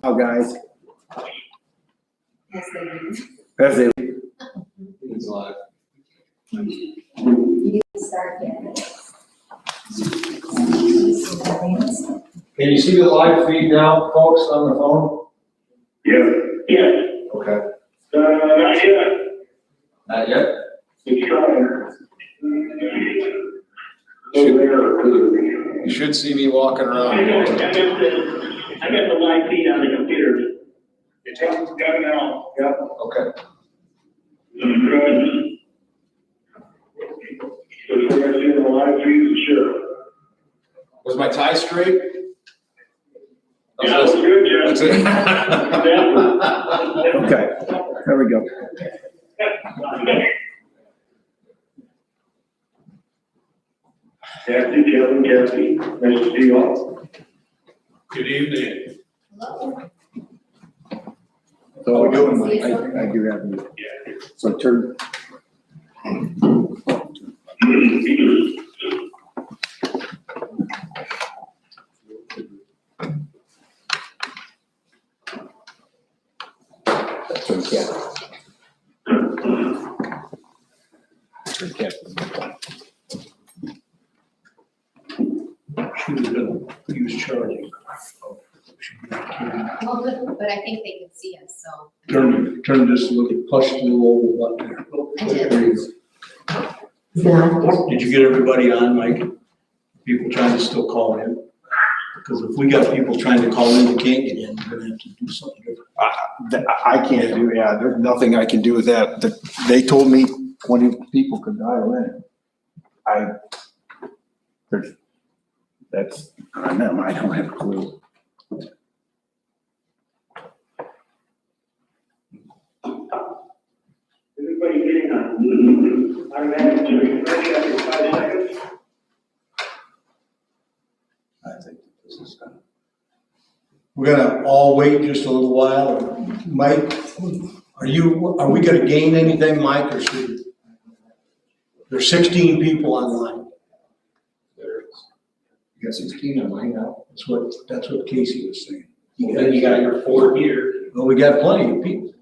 Oh, guys. As they leave. As they. It's live. You didn't start yet. Can you see the live feed now, folks, on the phone? Yeah. Okay. Not yet. Not yet? It's trying. You should see me walking around. I got the live feed on the computer. It's got it now. Yep. Okay. Good. So we're gonna see the live feed, sure. Was my tie straight? Yeah, that's good, Jeff. That's it. Okay, there we go. Kathy, Kevin, Kathy, nice to see you all. Good evening. Hello. So How we doing, Mike? I do have you. So turn. Turn cat. Turn cat. Should have been used charging. Well, good, but I think they can see us, so. Turn this a little, push the little oval button I there. did. Did you get everybody on, Mike? People trying to still call in? Because if we got people trying to call in that can't get in, we're gonna have to do something different. I can't do, yeah, there's nothing I can do with that. They told me 20 people could dial in. That's on them, I don't have a clue. Everybody getting on? Automatic to refresh after 5 seconds. I think this is gonna. We're gonna all wait just a little while. Mike, are we gonna gain anything, Mike, or should? There's 16 people online. You got 16 on mine now. That's what Casey was saying. Then you got your 4 here. Well, we got plenty of people.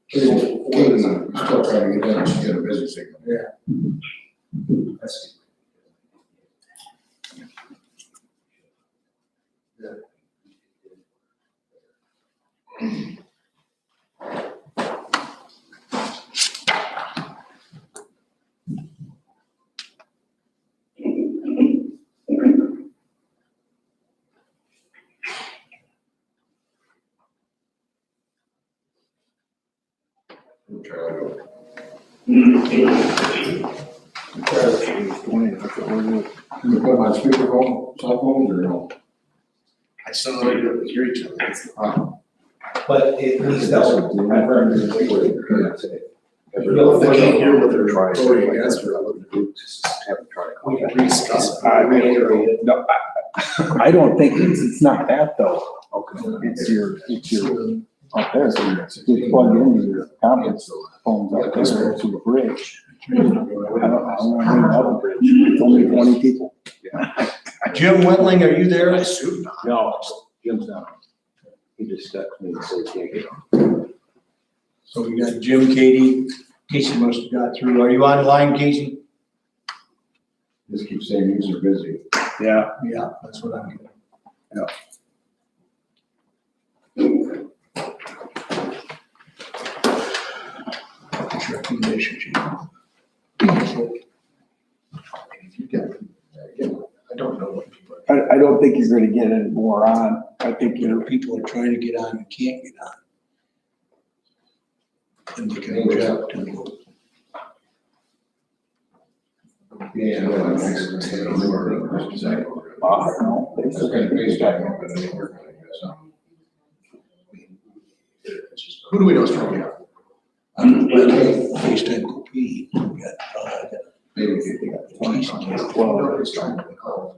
Katie's still trying to get in. She's got a busy signal. Yeah. That's. You put them on speakerphone, cell phones, or no? I saw it. Hear each other. But it needs that. They can't hear what they're trying to say. We can discuss. No, I don't think it's not that though. Okay. It's your up there, so you plug into your conference phones up there to the bridge. I don't know another bridge, it's only 20 people. Jim Wentling, are you there? No, Jim's not. He just texted me and said he can't get on. So we got Jim, Katie. Casey must have got through. Are you online, Casey? Just keep saying you're busy. Yeah. Yeah, that's what I'm getting. What's your recommendation, Chief? I don't know what people are. I don't think you're gonna get any more on. I think You know, people are trying to get on and can't get on. And they can object to it. Yeah, well, next 10 or exactly. That's kind of based on, but I think we're gonna get some. Who do we know is trying to get? FaceTime copy. We got, Maybe they got 20. Well, it's trying to call.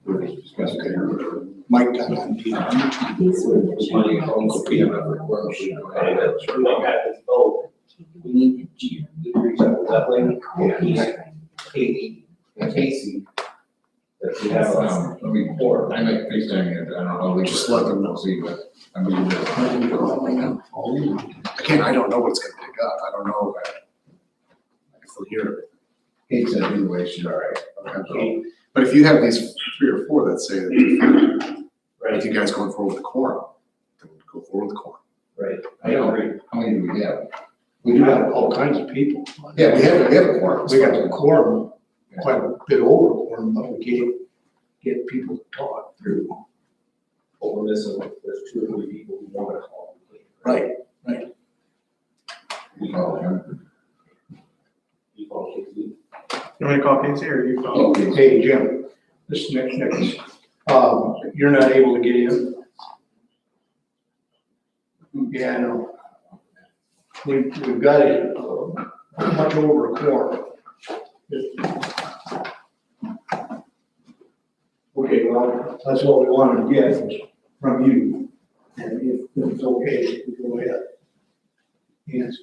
We're discussing. Mike got on YouTube. Money, phone copy, and other words. We need to reach out that lady? Yeah. Casey. That you have on. I mean, I make FaceTime it, I don't know, we just let them know, see, but I mean. Again, I don't know what's gonna pick up, I don't know if I can still hear it. Kate said either way, she's all right. Okay. But if you have these 3 or 4 that say that, if you guys going forward with the quorum, then go forward with the quorum. Right. I don't agree. How many do we have? We do have all kinds of people. Yeah, we have a quorum. We got a quorum, quite a bit over quorum, but we can't get people to talk through. But we're missing, there's 2 or 3 people who want to call. Right. Oh, You call Casey. You want me to call Casey or you call? Okay. Hey, Jim, this next, you're not able to get in? Yeah, I know. We've got it, much over a quorum. Okay, well, that's what we wanted to get from you. And if it's okay, we go ahead. Yes.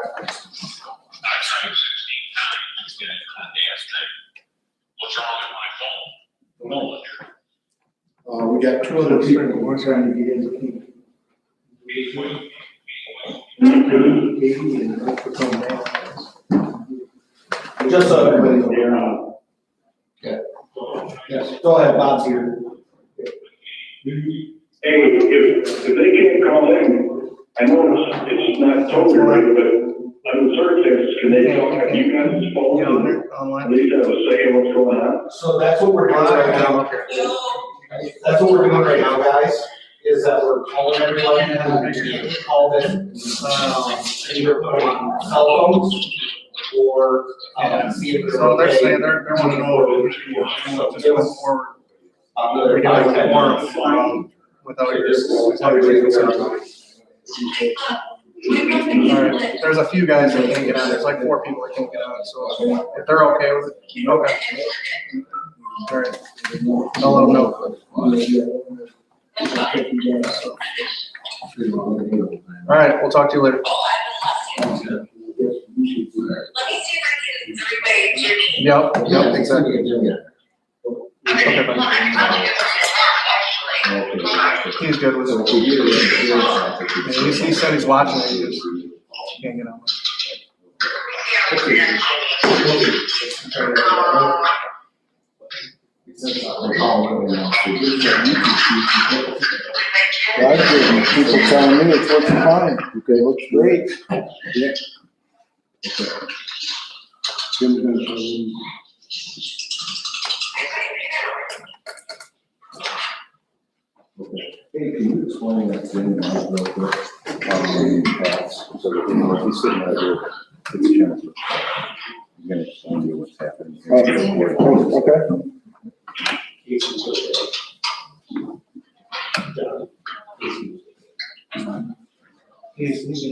I've tried 16 times, it's been a dance thing. What's wrong with my phone? No. We got 2 other people we're trying to get in. Katie and Dr. Tom. Just so everybody's aware. Okay. Yes, go ahead, Bob's here. Hey, if they can't call in, I know it's not totally right, but on the surface, can they talk on you guys' phone? At least have a say in what's going on? So that's what we're doing right now. That's what we're doing right now, guys, is that we're calling everyone and call them, either put on cell phones or, see if they're So they're okay. saying they're wanting to know if just going forward. We can make it more without your. All right, there's a few guys that can't get on, there's like 4 people that can't get on, so if they're okay with it, okay. All right, I'll let them know. All right, we'll talk to you later. Let me see if I can everybody. Yep, exactly. Okay, bye. He's good with it. Yeah, he said he's watching it, he just can't get on. People telling me it's working fine, okay, looks great. Yeah. Jim's gonna show you. Hey, can you explain that thing real quick? So that, if he's sitting right here, it's Jennifer. He's gonna explain to you what's happening. Okay. He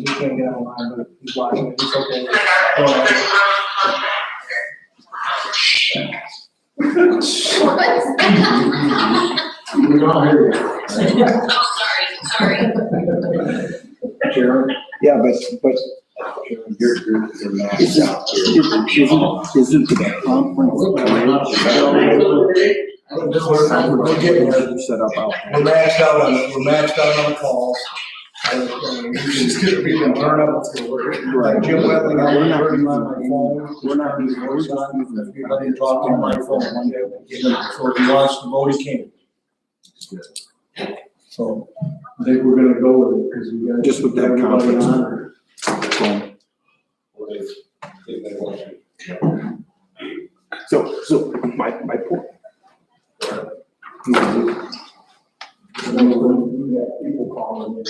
can't get online, but he's watching it, he's okay. Go ahead. We don't hear you. Oh, sorry. Sharon? Yeah, but You're not isn't out here. the conference We're getting there. set up out We're maxed out on the calls. She's gonna be able to learn up what's gonna work. Like Jim Wetling, I'm learning on my phone. We're not using voice on, if you're letting talk on my phone. So if he wants to vote, he can. So I think we're gonna go with it, because we got. Just with that everybody conference. on. So my point. We got people calling in.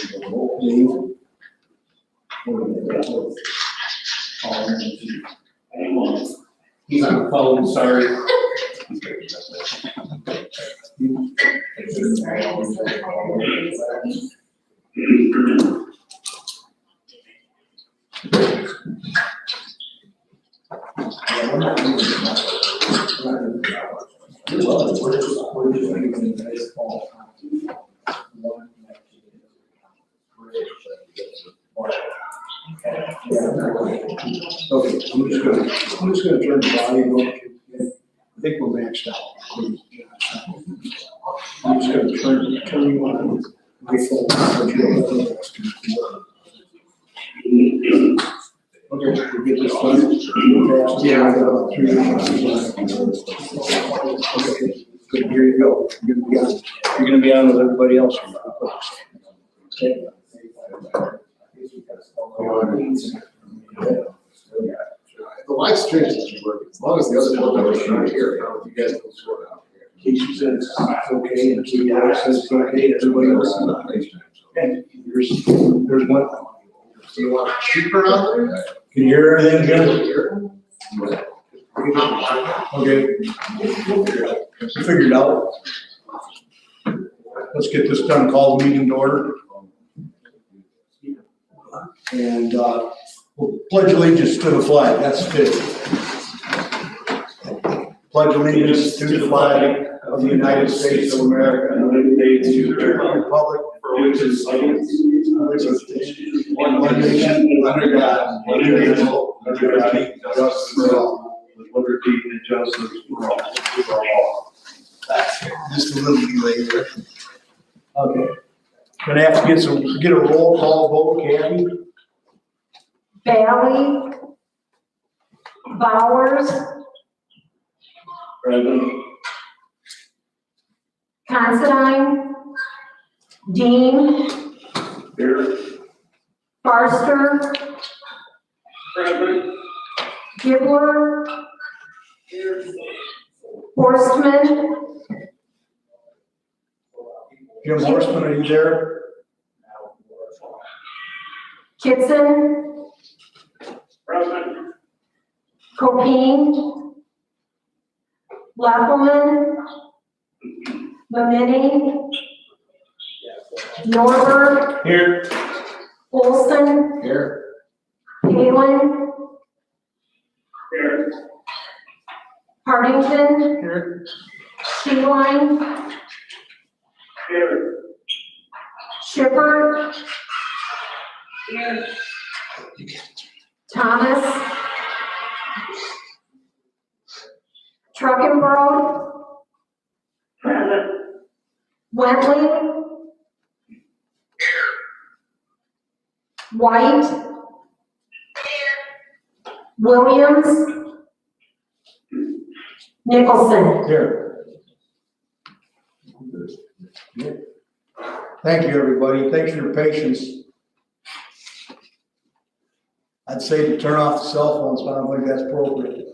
He's on the phone, sorry. Okay, I'm just gonna turn the volume up. I think we're maxed out. I'm just gonna turn you on my phone. Okay, we get this done. Yeah, I got about 3 minutes. Okay, good, here you go. You're gonna be on with everybody else. Okay. The live stream doesn't work, as long as the other board members are not here, I don't know if you guys can sort it out here. Casey said it's okay, and Katie says it's okay, everybody else is not. And there's one. Do you want to keep her on there? Can you hear everything, Jim? Okay. Figured out. Let's get this done, call the meeting to order. And, we'll pledge allegiance to the flag, that's it. Pledge allegiance to the flag of the United States of America and to the republic for which it stands, one nation, under God, indivisible, with liberty and justice for all. With liberty and justice for all. Just a little delay there. Okay. Gonna have to get a roll call vote, Kathy? Bailey, Bowers, Present. Considine, Dean, Here. Barster, Present. Gibler, Horstman, Jim Horstman, are you there? Kitson, Present. Copine, Leppelman, Mamini, Norbert, Here. Olson, Here. Palin, Here. Partington, Here. Sheeline, Here. Shipper, Thomas, Truckenbroad, Wentley, White, Williams, Nicholson. Here. Thank you, everybody. Thanks for your patience. I'd say to turn off the cell phones, but I don't think that's appropriate.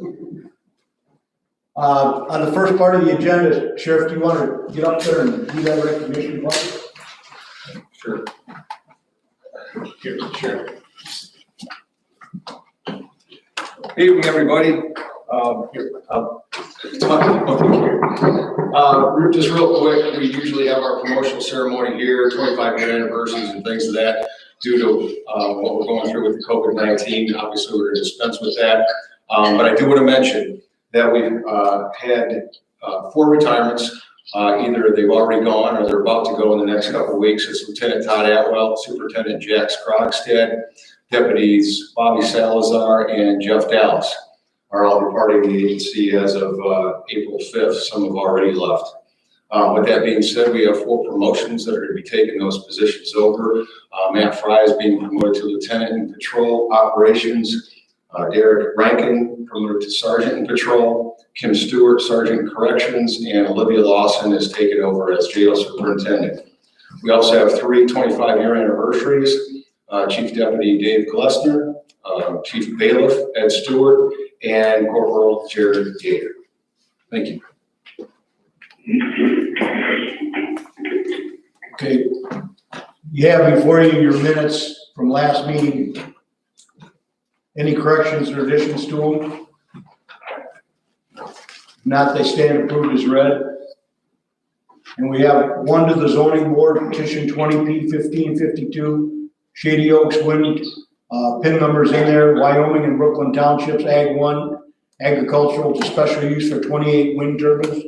On the first part of the agenda, Sheriff, do you want to get up there and do that recognition, please? Sure. Here, sure. Evening, everybody. Just real quick, we usually have our promotional ceremony here, 25-year anniversaries and things of that. Due to what we're going through with the COVID-19, obviously we're going to dispense with that. But I do want to mention that we've had 4 retirements. Either they've already gone or they're about to go in the next couple of weeks. It's Lieutenant Todd Atwell, Superintendent Jack Krogstad, Deputies Bobby Salazar and Jeff Dallas are all departing the agency as of April 5th. Some have already left. With that being said, we have 4 promotions that are going to be taking those positions over. Matt Fry is being promoted to Lieutenant in Patrol Operations. Derek Rankin promoted to Sergeant in Patrol. Kim Stewart, Sergeant in Corrections, and Olivia Lawson is taken over as Jail Superintendent. We also have 3 25-year anniversaries. Chief Deputy Dave Glessner, Chief Bailiff Ed Stewart, and Corporal Jared Gator. Thank you. Okay. You have before you your minutes from last meeting. Any corrections or additions to them? Not, they stand approved as read. And we have 1 to the zoning board, petition 20P1552, Shady Oaks Wind, PIN numbers in there, Wyoming and Brooklyn Townships, Ag 1, agricultural to special use for 28 wind turbines.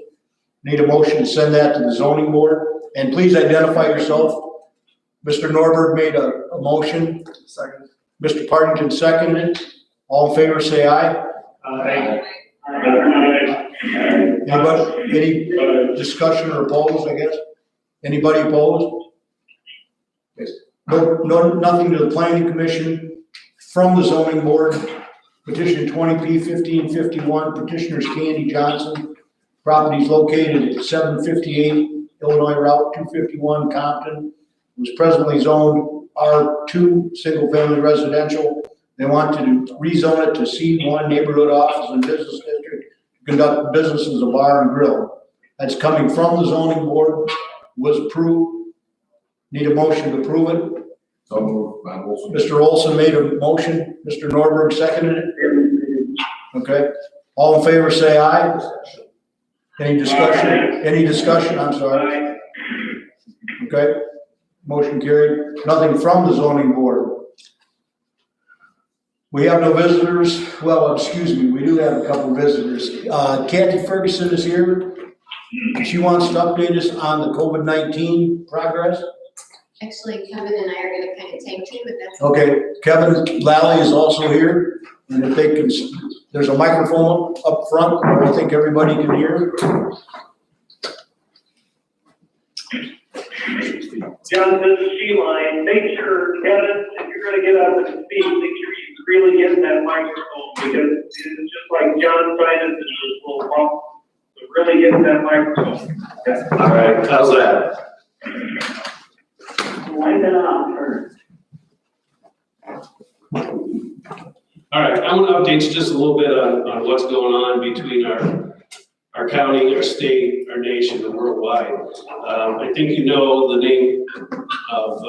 Need a motion to send that to the zoning board. And please identify yourself. Mr. Norbert made a motion. Second. Mr. Partington seconded. All in favor, say aye. Anybody, any discussion or opposed, I guess? Anybody opposed? Yes. No, nothing to the planning commission from the zoning board. Petition 20P1551, petitioners Candy Johnson. Properties located at 758 Illinois Route 251, Compton. It was presently zoned R2, single-family residential. They want to rezone it to C1, neighborhood office and business district, to conduct business as a bar and grill. That's coming from the zoning board, was approved. Need a motion to approve it. So moved by Olson. Mr. Olson made a motion, Mr. Norberg seconded it. Okay, all in favor say aye. Any discussion, I'm sorry. Okay, motion carried. Nothing from the zoning board. We have no visitors. Well, excuse me, we do have a couple visitors. Kathy Ferguson is here. She wants to update us on the COVID-19 progress. Actually, Kevin and I are gonna kind of tag team, but that's. Okay, Kevin Lally is also here, and if they can, there's a microphone up front where I think everybody can hear. John, this is Sheline. Make sure, Kevin, if you're gonna get up and speak, make sure you really get that microphone, because it's just like John cited, this is a little bump. So really get that microphone. All right, how's that? Wind it up first. All right, I want to update you just a little bit on what's going on between our county, our state, our nation, and worldwide. I think you know the name of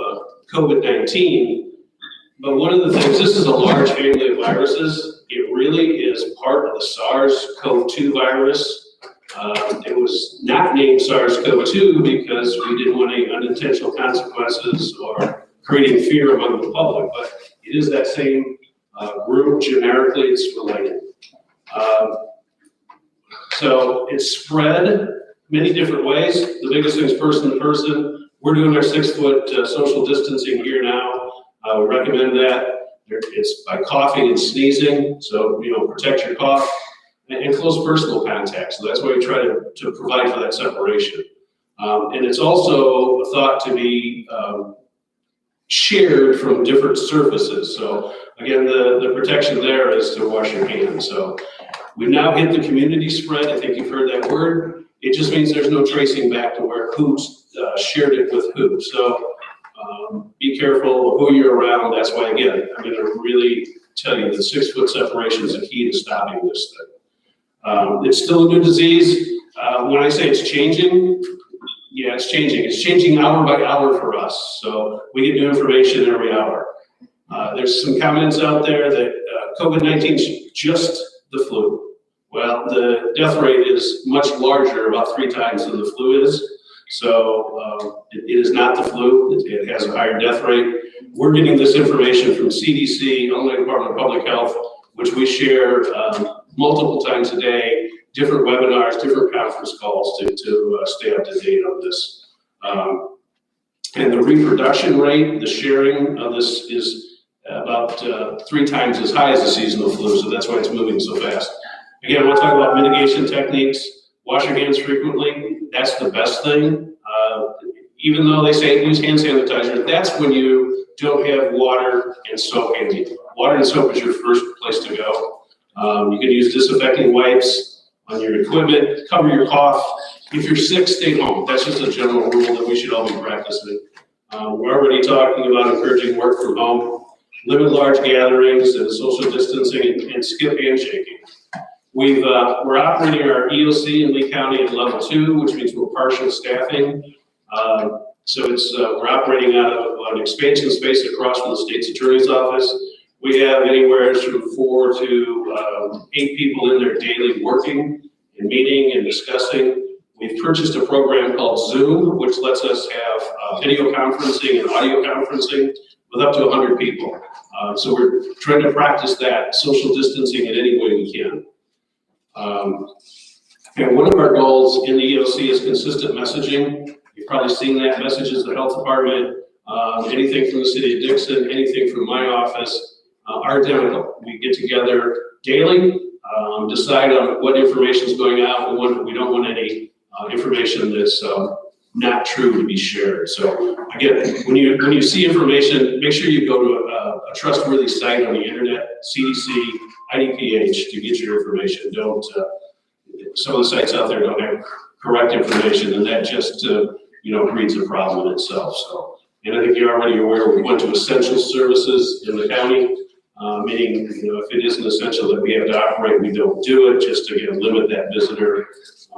COVID-19, but one of the things, this is a large family of viruses. It really is part of the SARS-CoV-2 virus. It was not named SARS-CoV-2 because we didn't want any unintentional consequences or creating fear among the public, but it is that same group. Generically, it's related. So it's spread many different ways. The biggest thing is person to person. We're doing our 6-foot social distancing here now. We recommend that. It's by coughing and sneezing, so protect your cough. And close personal contact, so that's why we try to provide for that separation. And it's also thought to be shared from different surfaces. So again, the protection there is to wash your hands. So we've now hit the community spread. I think you've heard that word. It just means there's no tracing back to where who's shared it with who. So be careful of who you're around. That's why, again, I'm gonna really tell you that 6-foot separation is the key to stopping this thing. It's still a new disease. When I say it's changing, yeah, it's changing. It's changing hour by hour for us. So we get new information every hour. There's some comments out there that COVID-19 is just the flu. Well, the death rate is much larger, about 3 times than the flu is. So it is not the flu. It has a higher death rate. We're getting this information from CDC, Illinois Department of Public Health, which we share multiple times a day, different webinars, different conference calls to stay up to date on this. And the reproduction rate, the sharing of this is about 3 times as high as the seasonal flu, so that's why it's moving so fast. Again, we'll talk about mitigation techniques. Wash your hands frequently. That's the best thing. Even though they say use hand sanitizer, that's when you don't have water and soap handy. Water and soap is your first place to go. You can use disinfecting wipes on your equipment, cover your cough. If you're sick, stay home. That's just a general rule that we should all be practicing. We're already talking about encouraging work from home, limit large gatherings and social distancing, and skip handshaking. We're operating our EOC in Lee County at level 2, which means we're partial staffing. So we're operating out of an expansion space across from the state's attorney's office. We have anywhere from 4 to 8 people in there daily working and meeting and discussing. We've purchased a program called Zoom, which lets us have video conferencing and audio conferencing with up to 100 people. So we're trying to practice that social distancing in any way we can. And one of our goals in the EOC is consistent messaging. You've probably seen that messages, the health department, anything from the city of Dixon, anything from my office. are identical. We get together daily, decide on what information is going out, we don't want any information that's not true to be shared. So again, when you see information, make sure you go to a trustworthy site on the internet, CDC, IDPH, to get your information. Don't, some of the sites out there don't have correct information, and that just, breeds a problem in itself. So, and I think you're already aware, we went to essential services in the county, meaning, if it isn't essential that we have to operate, we don't do it, just to, again, limit that visitor.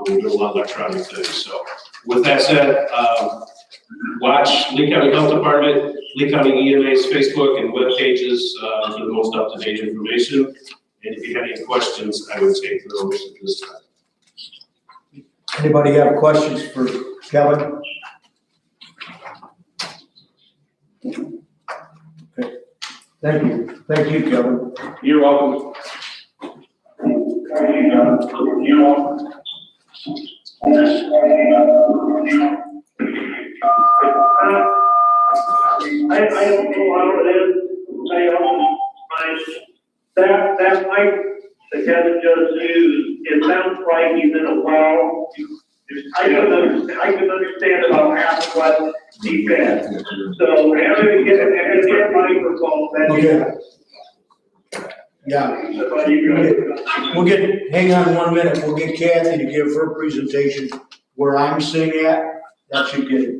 We do a lot of electronic things. So with that said, watch Lee County Health Department, Lee County EMA's Facebook and web pages for the most up-to-date information. And if you have any questions, I would take those at this time. Anybody have questions for Kevin? Okay. Thank you, Kevin. You're welcome. You're welcome. I don't know how it is. That mic that Kevin just used, it sounds like he's in a wall. I can understand about half of what he said. So I'm gonna get a microphone. Okay. Yeah. Hang on 1 minute, we'll get Kathy to give her presentation where I'm sitting at, that should get it.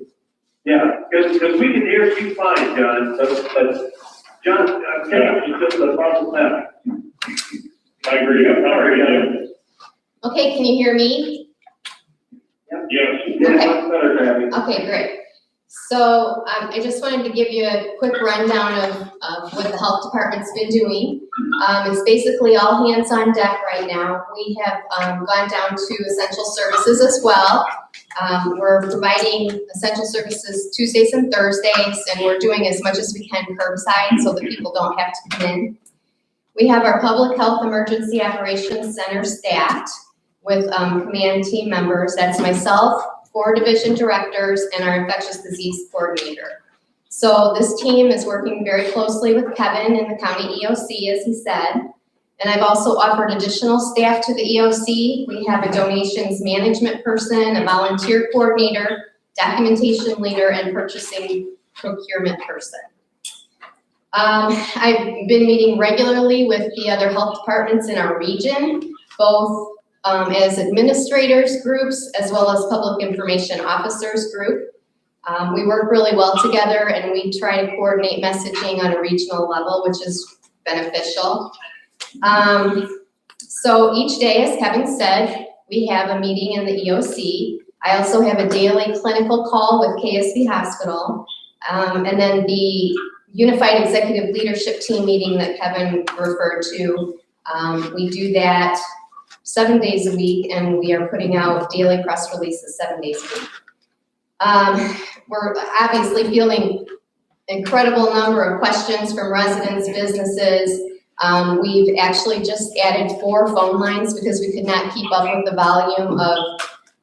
Yeah, because we can hear you fine, John, but John, Kevin is just a bottleneck. I agree, sorry. Okay, can you hear me? Yes. Yeah, much better, Kathy. Okay, great. So I just wanted to give you a quick rundown of what the health department's been doing. It's basically all hands on deck right now. We have gone down to essential services as well. We're providing essential services Tuesdays and Thursdays, and we're doing as much as we can curbside so that people don't have to come in. We have our Public Health Emergency Operations Center staffed with command team members. That's myself, 4 division directors, and our infectious disease coordinator. So this team is working very closely with Kevin in the county EOC, as he said. And I've also offered additional staff to the EOC. We have a donations management person, a volunteer coordinator, documentation leader, and purchasing procurement person. I've been meeting regularly with the other health departments in our region, both as administrators groups as well as public information officers group. We work really well together, and we try to coordinate messaging on a regional level, which is beneficial. So each day, as Kevin said, we have a meeting in the EOC. I also have a daily clinical call with KSB Hospital, and then the Unified Executive Leadership Team meeting that Kevin referred to. We do that 7 days a week, and we are putting out daily press releases 7 days a week. We're obviously fielding incredible number of questions from residents, businesses. We've actually just added 4 phone lines because we could not keep up with the volume of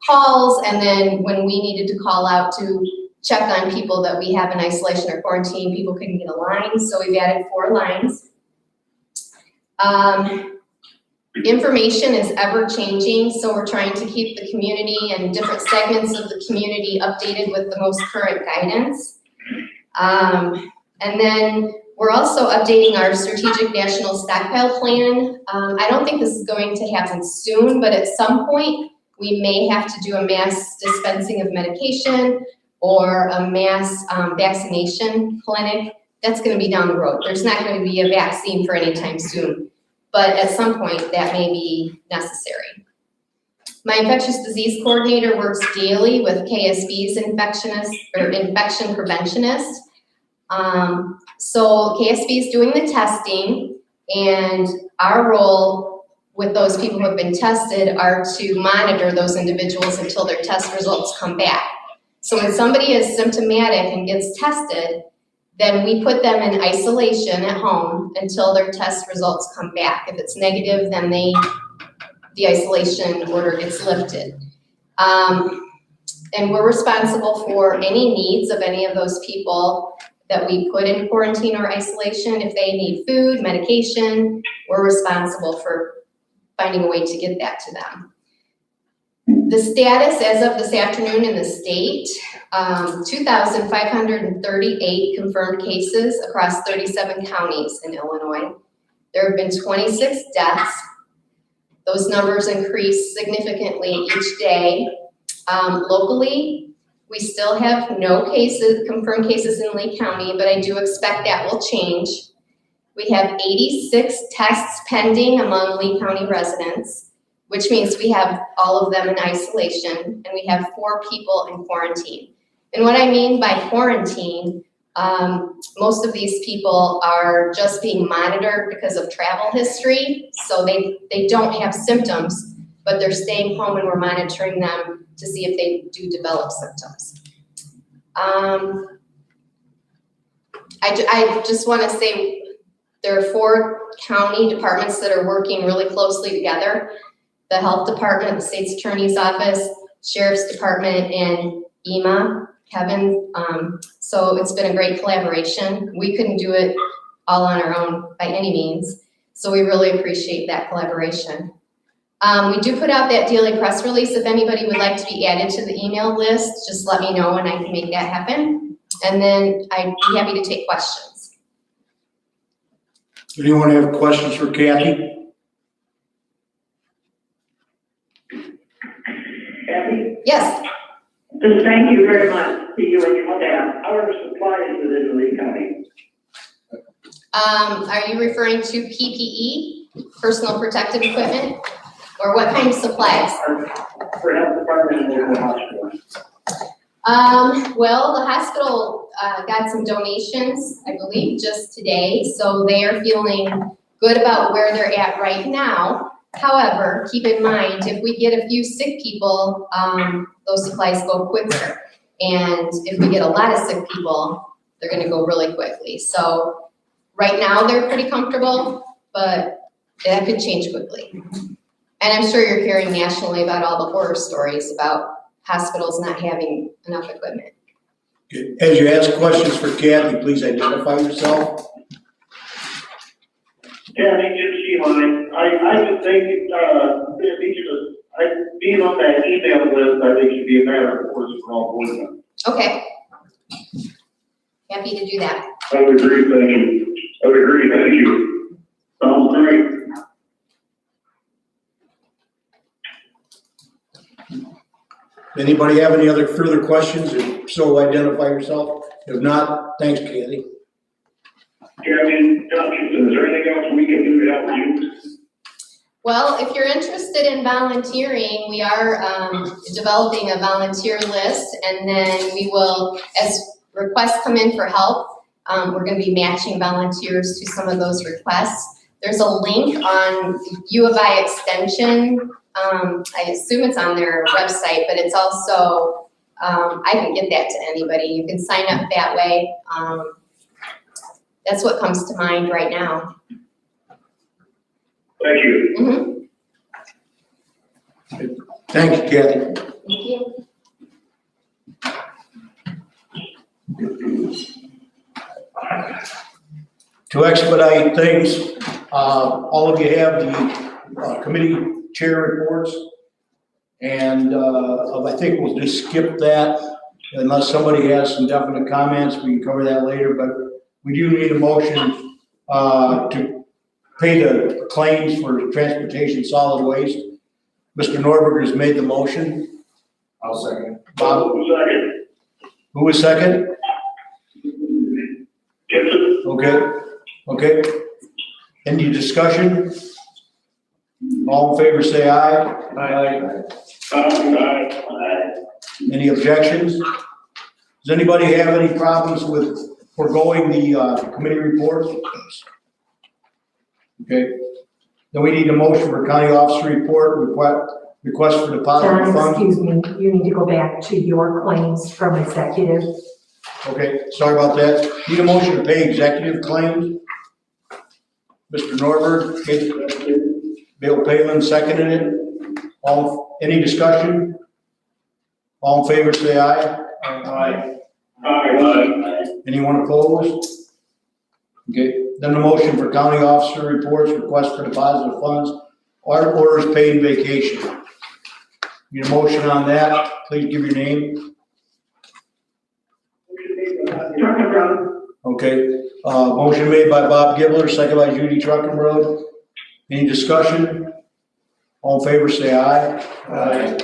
calls, and then when we needed to call out to check on people that we have in isolation or quarantine, people couldn't get a line, so we've added 4 lines. Information is ever changing, so we're trying to keep the community and different segments of the community updated with the most current guidance. And then we're also updating our strategic national stockpile plan. I don't think this is going to happen soon, but at some point we may have to do a mass dispensing of medication or a mass vaccination clinic. That's going to be down the road. There's not going to be a vaccine for any time soon, but at some point that may be necessary. My infectious disease coordinator works daily with KSB's infection preventionist. So KSB is doing the testing, and our role with those people who have been tested are to monitor those individuals until their test results come back. So when somebody is symptomatic and gets tested, then we put them in isolation at home until their test results come back. If it's negative, then the isolation order gets lifted. And we're responsible for any needs of any of those people. that we put in quarantine or isolation. If they need food, medication, we're responsible for finding a way to get that to them. The status as of this afternoon in the state, 2,538 confirmed cases across 37 counties in Illinois. There have been 26 deaths. Those numbers increase significantly each day. Locally, we still have no cases, confirmed cases in Lee County, but I do expect that will change. We have 86 tests pending among Lee County residents, which means we have all of them in isolation, and we have 4 people in quarantine. And what I mean by quarantine, most of these people are just being monitored because of travel history, so they don't have symptoms, but they're staying home and we're monitoring them to see if they do develop symptoms. I just want to say there are 4 county departments that are working really closely together. The health department, the state's attorney's office, sheriff's department, and EMA, Kevin. So it's been a great collaboration. We couldn't do it all on our own by any means. So we really appreciate that collaboration. We do put out that daily press release. If anybody would like to be added to the email list, just let me know and I can make that happen. And then I'd be happy to take questions. Anyone have questions for Kathy? Kathy, Yes. just thank you very much to you and your staff. How are the supplies within Lee County? Are you referring to PPE, personal protective equipment? Or what kind of supplies? For health department and the hospital. Well, the hospital got some donations, I believe, just today, so they are feeling good about where they're at right now. However, keep in mind, if we get a few sick people, those supplies go quicker. And if we get a lot of sick people, they're gonna go really quickly. So right now, they're pretty comfortable, but that could change quickly. And I'm sure you're hearing nationally about all the horror stories about hospitals not having enough equipment. As you ask questions for Kathy, please identify yourself. Kathy, Jim Sheehan, I just think, being on that email list, I think should be a matter of course for all board members. Okay. Happy to do that. I would agree, thank you. I would agree, thank you. Sounds great. Anybody have any other further questions? If so, identify yourself. If not, thanks, Kathy. Kathy, Johnson, is there anything else we can do to help you? Well, if you're interested in volunteering, we are developing a volunteer list, and then we will, as requests come in for help, we're going to be matching volunteers to some of those requests. There's a link on U of I Extension. I assume it's on their website, but it's also, I can get that to anybody. You can sign up that way. That's what comes to mind right now. Thank you. Mm-hmm. Thank you, Kathy. Thank you. To expedite things, all of you have the committee chair reports. And I think we'll just skip that unless somebody has some definite comments. We can cover that later, but we do need a motion to pay the claims for transportation solid waste. Mr. Norberger has made the motion. I'll second. Bob, Second. who was second? Gibson. Okay. Any discussion? All in favor, say aye. Aye. Any objections? Does anybody have any problems with foregoing the committee reports? Okay. Then we need a motion for county officer report, request for deposit of John, funds. excuse me, you need to go back to your claims from executive. Okay, sorry about that. Need a motion to pay executive claims. Mr. Norberg, Bill Palin seconded it. Any discussion? All in favor, say aye. Aye. Anyone opposed? Okay, then the motion for county officer reports, request for deposit of funds, or orders paid vacation. Need a motion on that? Please give your name. Okay, motion made by Bob Gibler, second by Judy Truckenroad. Any discussion? All in favor, say aye. Aye.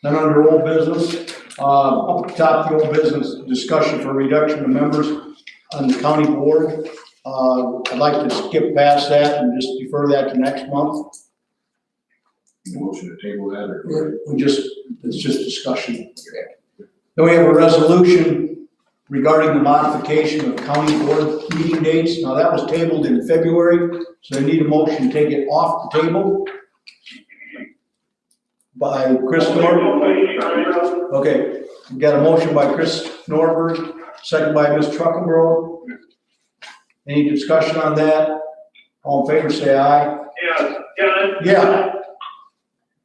Then under old business, up top, the old business discussion for reduction of members on the county board. I'd like to skip past that and just defer that to next month. Motion to table that or? It's just discussion. Then we have a resolution regarding the modification of county board meeting dates. Now, that was tabled in February, so I need a motion to take it off the table by Chris Norberg. Okay, we got a motion by Chris Norberg, second by Ms. Truckenbrough. Any discussion on that? All in favor, say aye. Yeah, John? Yeah.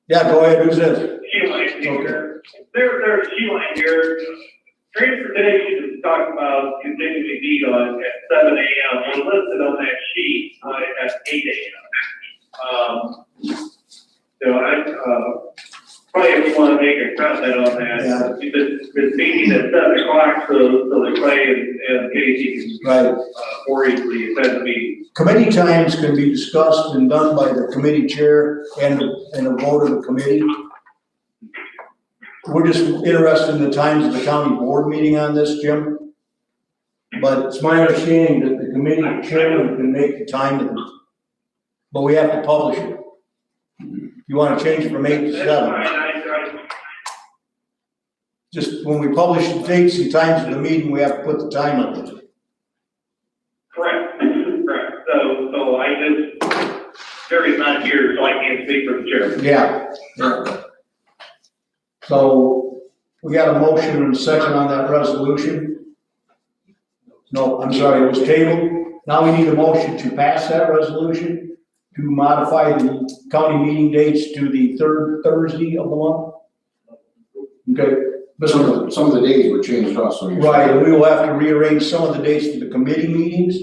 Yeah, go ahead, who's this? Sheila here. There's Sheila here. Transportation is talking about continuing to meet on at 7 a.m. We're listed on that sheet at 8 a.m. So I, probably if you want to make a comment on that. Yeah. This meeting at 7 o'clock, so the Clay and Casey Right. can more easily attend the meeting. Committee times can be discussed and done by the committee chair and a vote of the committee. We're just interested in the times of the county board meeting on this, Jim. But it's my understanding that the committee chairman can make the time, but we have to publish it. You want to change it from 8 to 7? Just when we publish the dates and times of the meeting, we have to put the time on it. Correct. So I just, Terry's not here, so I can't speak for the chair. Yeah. So we got a motion and a second on that resolution. No, I'm sorry, it was tabled. Now we need a motion to pass that resolution to modify the county meeting dates to the third Thursday of the month. Okay. Some of the days were changed also. Right, and we will have to rearrange some of the dates for the committee meetings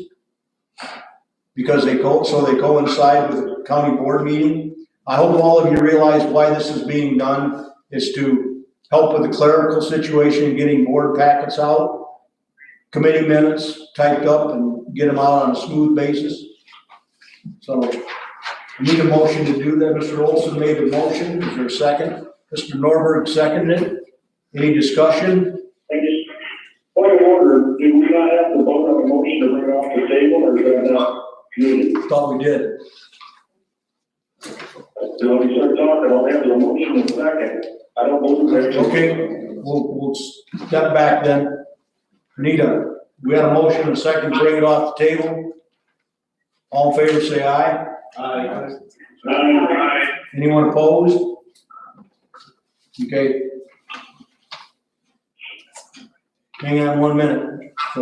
because they coincide with the county board meeting. I hope all of you realize why this is being done is to help with the clerical situation, getting board packets out, committee minutes typed up and get them out on a smooth basis. So we need a motion to do that. Mr. Olson made a motion. Is there a second? Mr. Norberg seconded it. Any discussion? I just, point of order, do we not have to vote on the motion to bring it off the table, or is that not needed? Thought we did. So when we start talking, I'll have the motion in a second. I don't believe that. Okay, we'll step back then. We had a motion and a second to bring it off the table. All in favor, say aye. Aye. Anyone opposed? Okay. Hang on 1 minute. So,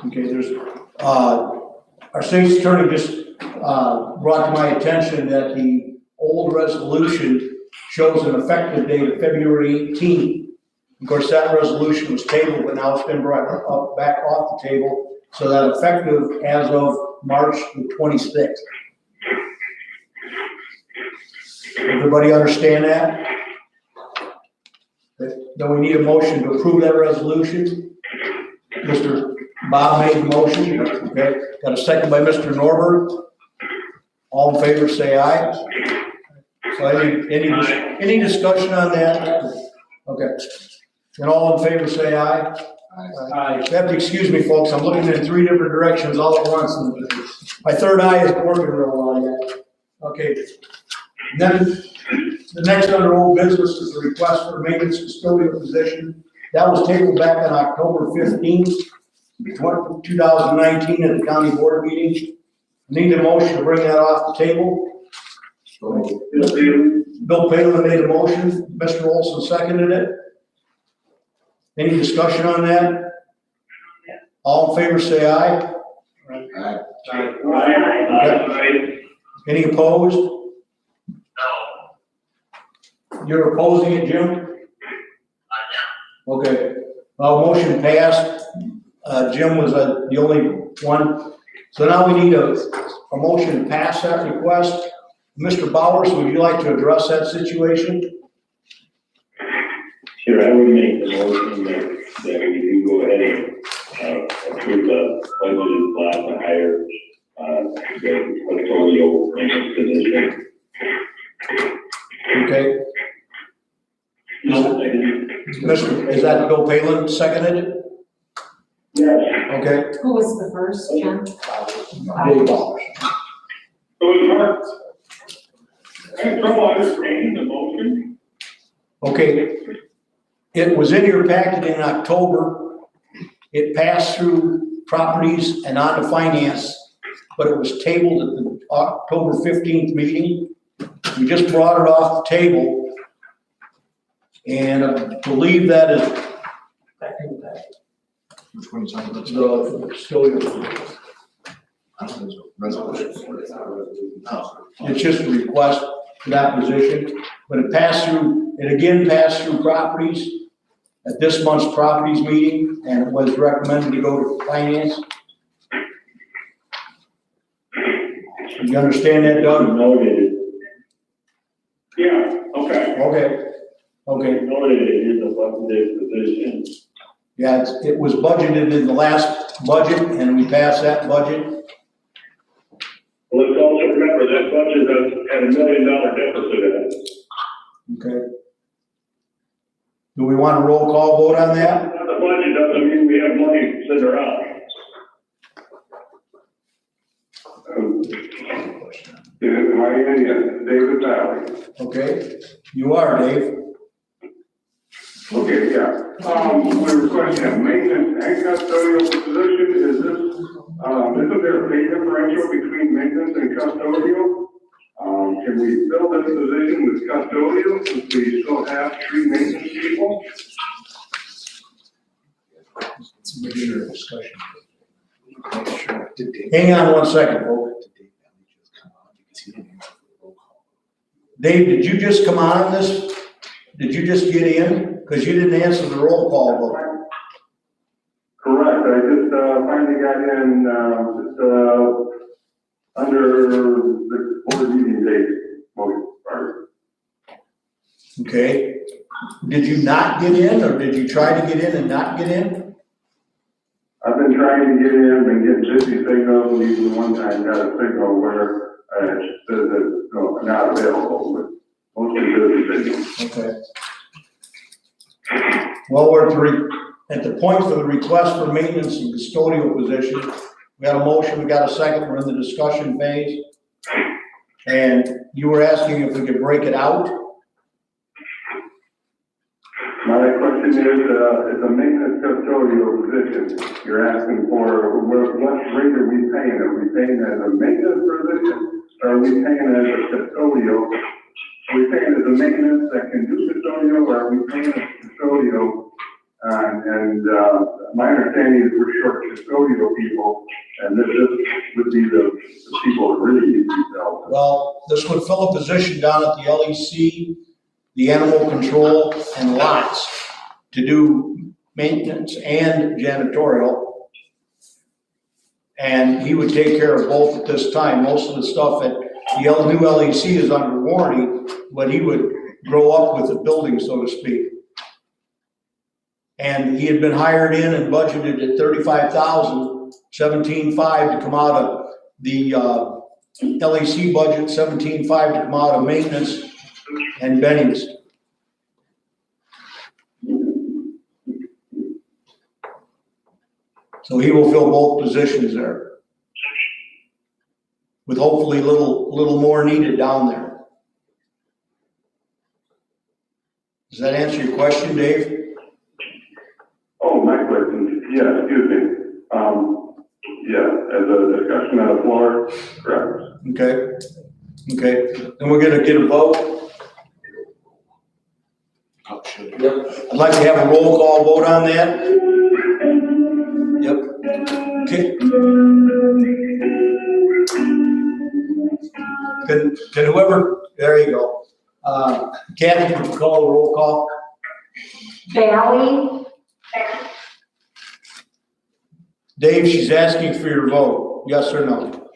okay, there's, our state's attorney just, brought to my attention that the old resolution shows an effective date of February 18th. Of course, that resolution was tabled, but now it's been brought up, back off the table, so that effective as of March the 26th. Everybody understand that? Then we need a motion to approve that resolution. Mr. Bob made the motion, okay? Got a second by Mr. Norberg. All in favor, say aye. So any discussion on that? Okay. And all in favor, say aye. Aye. You have to excuse me, folks. I'm looking in 3 different directions all at once. And my third eye is working real well yet. Okay. Then the next under old business is the request for maintenance custodial position. That was tabled back on October 15th, 2019 at the county board meeting. Need a motion to bring that off the table. Bill Palin made a motion. Mr. Olson seconded it. Any discussion on that? All in favor, say aye. Any opposed? No, You're opposing it, Jim? I am. Okay. Motion passed. Jim was the only one. So now we need a motion to pass that request. Mr. Bowers, would you like to address that situation? Sure, I would make the motion that we do go ahead and approve the budgeted class to hire the custodial maintenance position. Okay. No, I didn't. Is that Bill Palin seconded it? Yes. Okay. Who was the first, John? Dave Bowers. So it's hard. I have trouble understanding the motion. Okay. It was in your packet in October. It passed through properties and on to finance, but it was tabled at the October 15th meeting. We just brought it off the table. And I believe that is Which one is on the? the custodial. I don't think so. Resolution. No. It's just a request for that position, but it passed through, it again passed through properties at this month's properties meeting, and it was recommended to go to finance. You understand that, Doug? Noted, Yeah, okay. Okay, noted it is a budgeted position. yeah, it was budgeted in the last budget, and we passed that budget. Well, let's also remember that budget had $1 million deficit in it. Okay. Do we want a roll call vote on that? The budget doesn't mean we have money sitting around. David Valley. Okay, you are, Dave. Okay, yeah. We're requesting a maintenance and custodial position. Is this, isn't there a pay differential between maintenance and custodial? Can we fill this position with custodial since we still have 3 maintenance people? It's mature discussion. Hang on one second, folks. Dave, did you just come on this? Did you just get in? Because you didn't answer the roll call vote. Correct. I just, finally got in, under the board meeting date, motion, sorry. Okay. Did you not get in, or did you try to get in and not get in? I've been trying to get in, been getting busy signals, and even one time got a signal where, it says it's not available, but mostly busy signals. Okay. Well, we're at the point for the request for maintenance and custodial position. We got a motion, we got a second, we're in the discussion phase. And you were asking if we could break it out? My question is a maintenance custodial position. You're asking for, what rate are we paying? Are we paying as a maintenance position? Or are we paying as a custodial? Are we paying as a maintenance that can do custodial, or are we paying as custodial? My understanding is we're short custodial people, and this would be the people that really need these help. Well, this would fill a position down at the LEC, the animal control, and lots to do maintenance and janitorial. And he would take care of both at this time. Most of the stuff at the new LEC is under warranty, but he would grow up with the building, so to speak. And he had been hired in and budgeted at $35,000, $17,500 to come out of the LEC budget, $17,500 to come out of maintenance and Benny's. So he will fill both positions there, with hopefully little more needed down there. Does that answer your question, Dave? Oh, my question, yeah, excuse me. Yeah, as a discussion on the floor, correct. Okay, then we're gonna get a vote. Oh, should. I'd like to have a roll call vote on that. Yep. Okay. Can whoever, there you go. Kathy, can you call the roll call? Valley, Dave, she's asking for your vote, yes or no?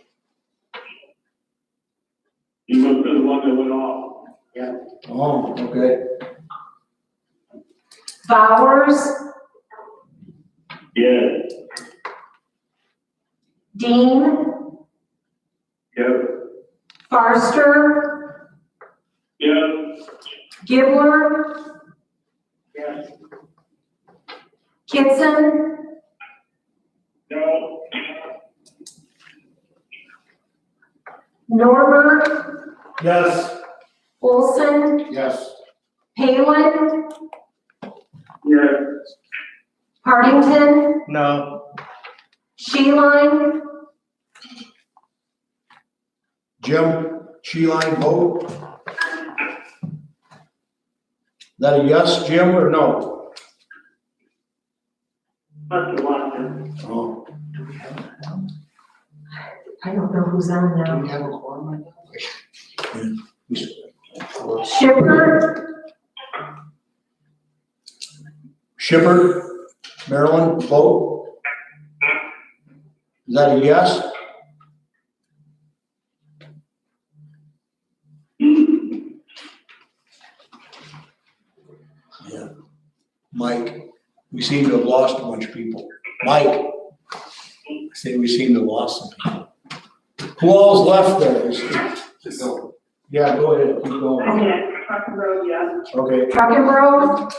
You must have been the one that went off. Oh, okay. Bowers, Yeah. Dean, Yep. Farster, Yep. Gibler, Yes. Kitson, No. Norbert, Yes. Olson, Yes. Palin, Yes. Partington, No. Sheeline, Jim, Sheeline, vote? Is that a yes, Jim, or no? That's the one. Oh. I don't know who's on now. we have a quorum right now? Shipper, Shipper, Marilyn, vote? Is that a yes? Yeah. Mike, we seem to have lost a bunch of people. Mike, I say we seem to have lost some people. Who all's left there? Yeah, go ahead, keep going. Okay, Trucking Road, yeah. Okay, Truckenbrook,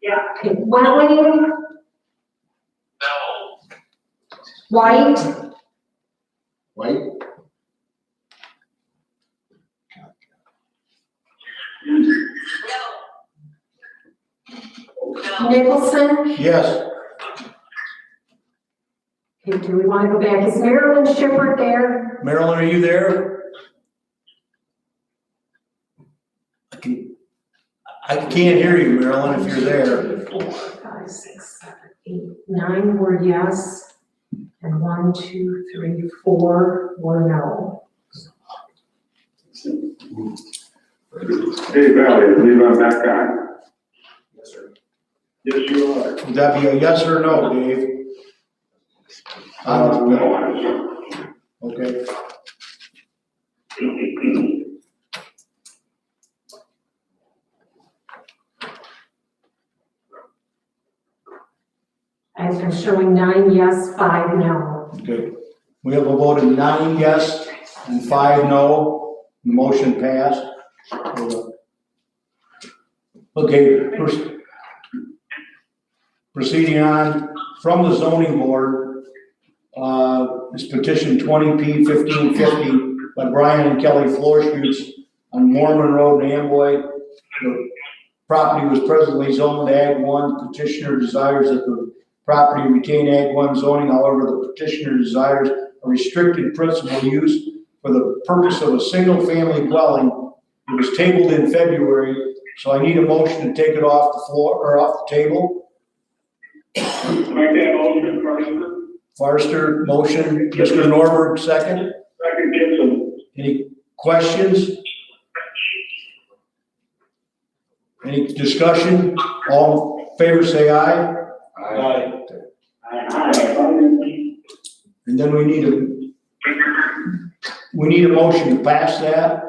Yeah. Whitling, No. White, White? Nicholson. yes, Okay, do we want to go back? Is Marilyn Shipper there? Marilyn, are you there? I can't hear you, Marilyn, if you're there. 3, 4, 5, 6, 7, 8, 9 were yes, and 1, 2, 3, 4 were no. Hey, Valley, leave on back on. Yes, sir. Yes, you are. Would that be a yes or no, Dave? No. Okay. I'm showing 9 yes, 5 no. Okay. We have a vote of 9 yes and 5 no. The motion passed. Okay, proceeding on from the zoning board, is petition 20P1550 by Brian and Kelly Florschutz on Mormon Road in Amboy. The property was presently zoned Ag 1. Petitioner desires that the property retain Ag 1 zoning. However, the petitioner desires a restricted principal use for the purpose of a single-family dwelling. It was tabled in February, so I need a motion to take it off the floor, or off the table. Make that motion, Carson. Forrester, motion, Mr. Norberg, second. Second, Gibson. Any questions? Any discussion? All in favor, say aye. Aye. And then we need a motion to pass that.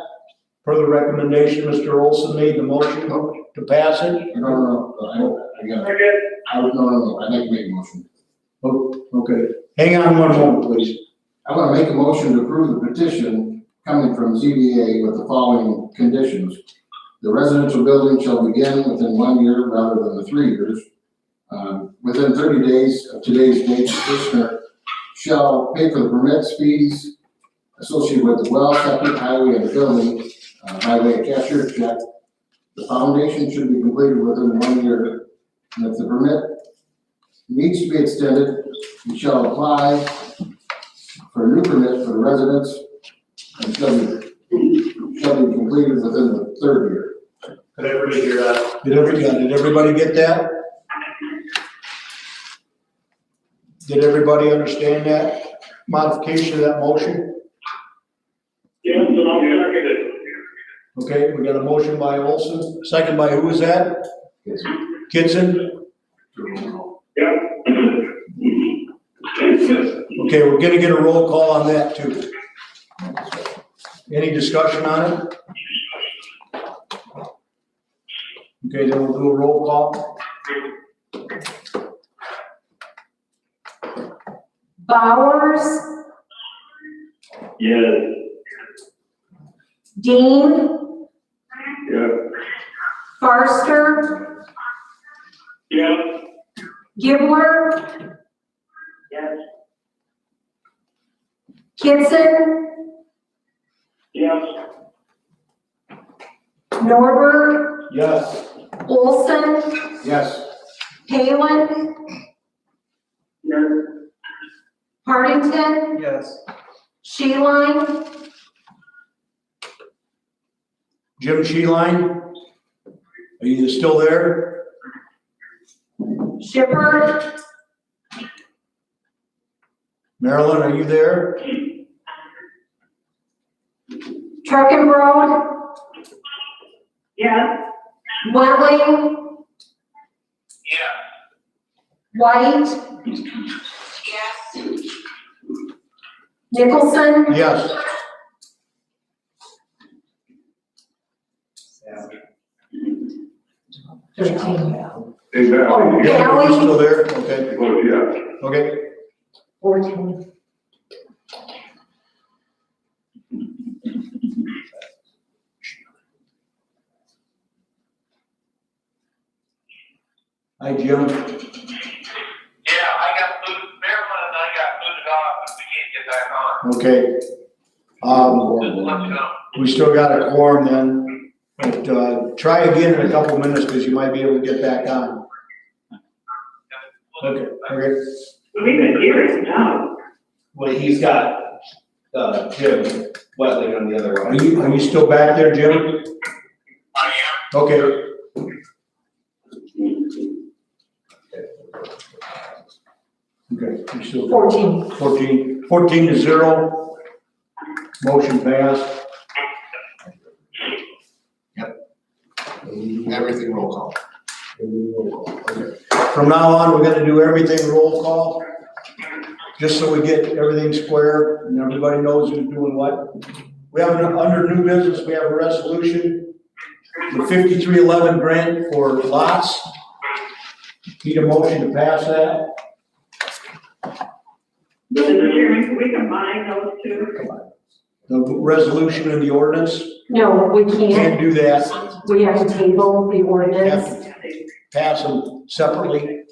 Per the recommendation, Mr. Olson made the motion to pass it. No, I got it. Second. No, I'd like to make a motion. Oh, okay. Hang on one moment, please. I want to make a motion to approve the petition coming from ZBA with the following conditions. The residential building shall begin within 1 year rather than the 3 years. Within 30 days of today's date, the petitioner shall pay for the permits, fees associated with the well, septic, highway, and building, highway cashier check. The foundation should be completed within 1 year. And if the permit needs to be extended, you shall apply for a new permit for the residents and shall be completed within the 3rd year. Could everybody hear that? Did everybody get that? Did everybody understand that modification of that motion? Yes, and I'll second it. Okay, we got a motion by Olson, second by who is that? Kitson? Yeah. Okay, we're gonna get a roll call on that too. Any discussion on it? Okay, then we'll do a roll call. Bowers, Yes. Dean, Yeah. Farster, Yeah. Gibler, Yes. Kitson, Yes. Norberg, Yes. Olson, Yes. Palin, Yes. Partington, Yes. Sheeline, Jim Sheeline? Are you still there? Shipper, Marilyn, are you there? Truckenbrod, Yes. Wentling, Yeah. White, Nicholson, Yes. Hey, Val, Oh, yeah, yeah. Are you still there? Okay, vote yes. okay. 14. Hi, Jim. Yeah, I got moved, Marilyn and I got moved off, but we can't get back on. Okay. Just let me know. We still got a quorum then, but, try again in a couple minutes, because you might be able to get back on. Okay, okay. We can hear it now. Well, he's got, Jim Wetling on the other Are you still back there, Jim? I Okay. Okay, you still. 14. 14 to 0. Motion passed. Everything roll call. Okay. From now on, we're gonna do everything roll call, just so we get everything square and everybody knows who's doing what. We have, under new business, we have a resolution, the 5311 grant for lots. Need a motion to pass that? Mr. Chairman, can we combine those two? The resolution and the ordinance, No, we can't can't. do that, We have to table the have ordinance. to pass them separately.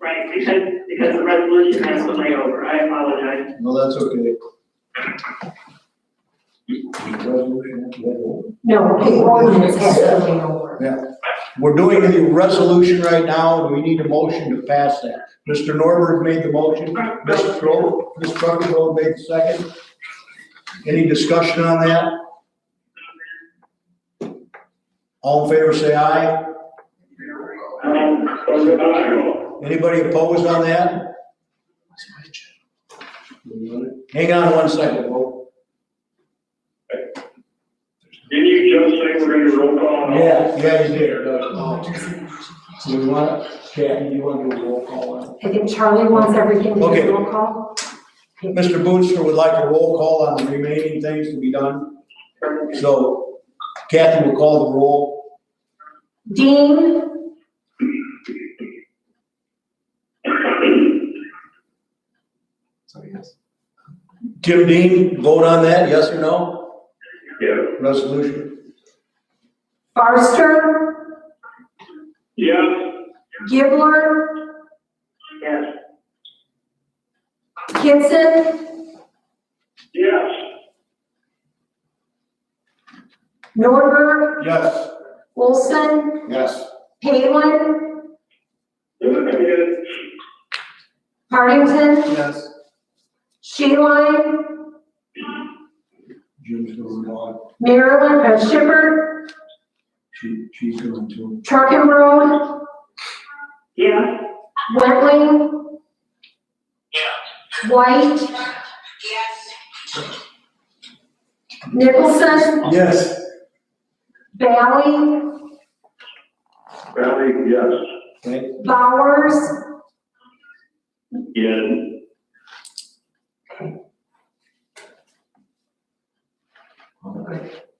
Right, because the resolution has to lay over. I apologize. No, that's okay. No, the ordinance has to lay over. We're doing the resolution right now, and we need a motion to pass that. Mr. Norberg made the motion, Ms. Truckenbrod made the second. Any discussion on that? All in favor, say aye. Anybody opposed on that? Hang on one second, Bo. Didn't you just say we're gonna roll call? Yeah, you did. So we want, Kathy, do you want to do a roll call on it? I think Charlie wants everything to Okay. be roll call. Mr. Boonstra would like a roll call on the remaining things to be done. So Kathy will call the roll. Dean, So yes. Tim Dean, vote on that, yes or no? Yes. Resolution. Farster, Yes. Gibler, Yes. Kitson, Yes. Norberg, Yes. Olson, Yes. Palin, Yes. Partington, Yes. Sheeline, Jim's doing on. Shipper, She's going to. Truckin' Road, Yeah. Wentling, Yeah. White, Nicholson, Yes. Valley, Valley, yes. Okay, Bowers, Yeah.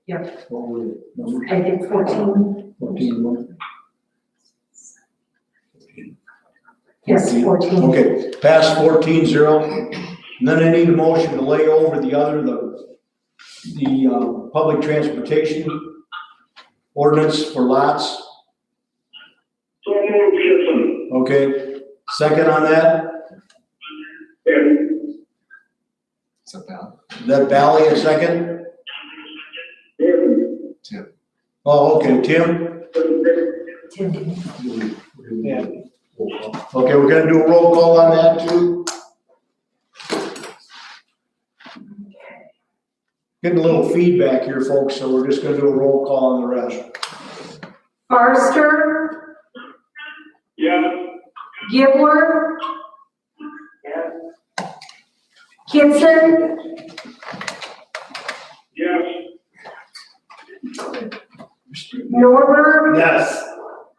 Yep. what were the numbers? I think 14. 14 one? Yes, 14. Okay, pass 14-0. And then I need a motion to lay over the public transportation ordinance for lots. So moved, Gibson. Okay, second on that? Is that bad? Is that Valley a second? Oh, okay, Tim? Tim. Yeah. Okay, we're gonna do a roll call on that too. Getting a little feedback here, folks, so we're just gonna do a roll call on the rest. Forrester, Yeah. Gibler, Yeah. Gibson, Yes. Norberg, Yes.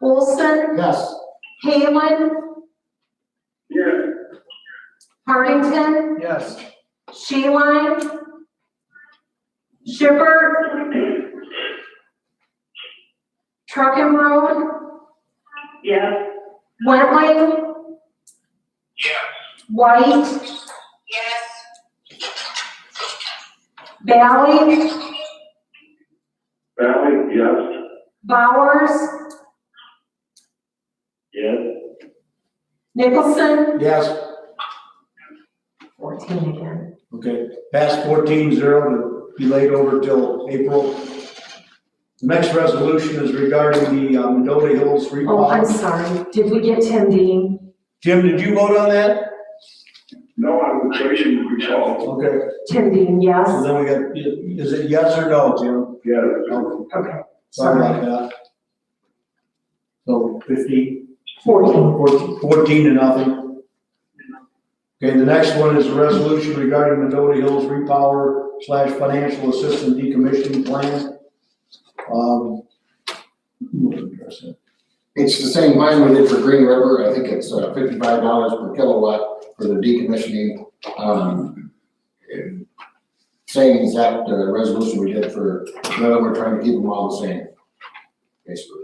Olson, Yes. Halen, Yeah. Hardington, Yes. Sheeline, Schubert, Truckin' Road, Yeah. Wentling, Yeah. White, Valley, Valley, yes. Bowers, Yeah. Nicholson, Yes. 14 again. Okay, pass 14-0 to be laid over till April. The next resolution is regarding the Mendota Hills Oh, I'm repower. sorry. Did we get Tim Dean? Tim, did you vote on that? No, I was waiting to recall. Okay, Tim Dean, so yes. then we got, is it yes or no, Tim? Yes. Okay, Sorry sorry. about that. So 15? 14. 14 to nothing. Okay, the next one is a resolution regarding Mendota Hills repower / financial assistance decommissioning plan. You want to address that? It's the same plan we did for Green River. I think it's $55 per kilowatt for the decommissioning. Same exact resolution we did for, we're trying to keep them all the same, basically.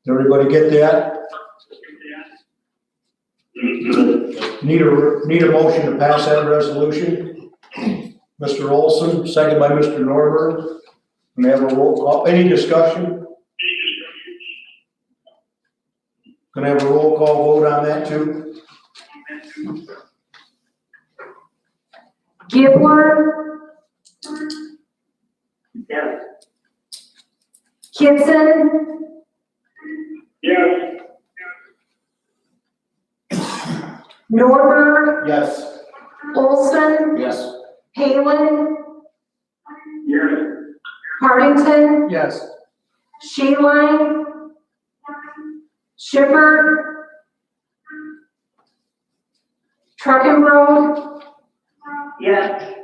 Did everybody get that? Need a motion to pass that resolution? Mr. Olson, second by Mr. Norberg. We have a roll call. Any discussion? Can I have a roll call vote on that too? Gibler, Yeah. Gibson, Yes. Norberg, Yes. Olson, Yes. Halen, Yes. Hardington, Yes. Sheeline, Schubert, Truckin' Road, Yes.